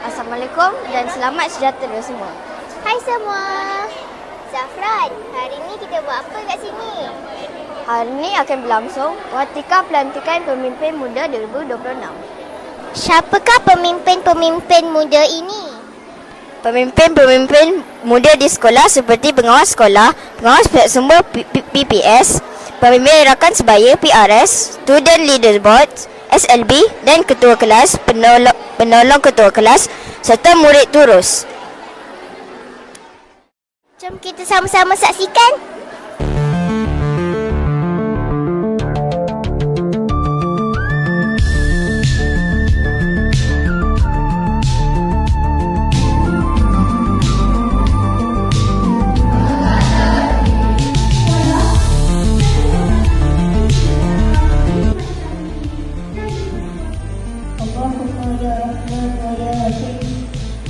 Assalamualaikum dan selamat sejahtera semua. Hai semua. Zafran, hari ni kita buat apa kat sini? Hari ini akan berlangsung Watika Pelantikan Pemimpin Muda 2026. Siapakah pemimpin-pemimpin muda ini? Pemimpin-pemimpin muda di sekolah seperti pengawas sekolah, pengawas pihak sumber PPS, pemimpin rakan sebaya PRS, Student Leaders Board, SLB dan ketua kelas, penolong ketua kelas serta murid turus. Jom kita sama-sama saksikan.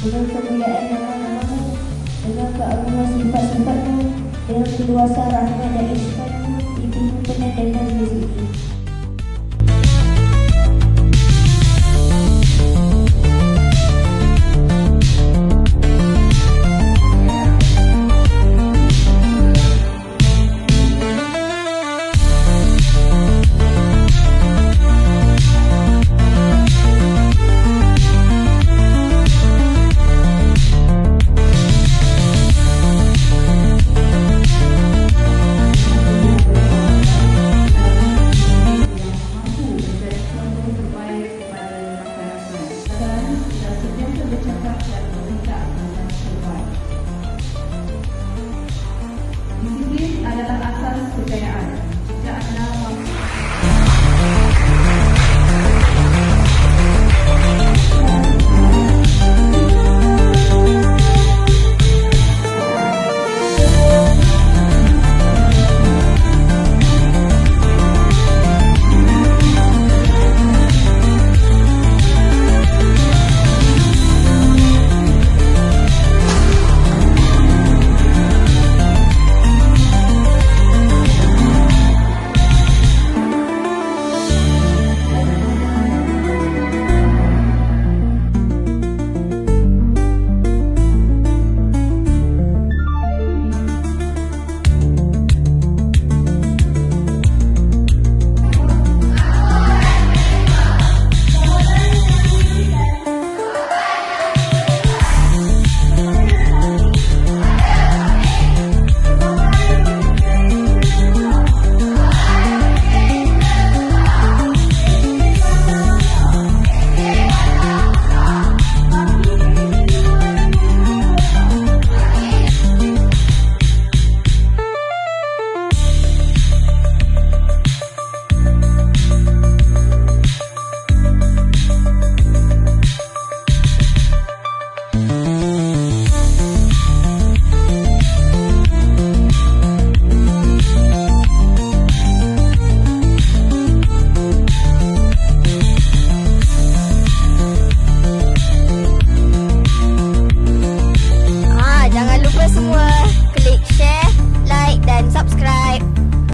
Dengan kemuliaan nama-namamu, dengan keagungan sifat-sifatmu, dengan keluasan rahmat dan ihsanmu, pimpinmu penuh dengan rezeki. Bercakap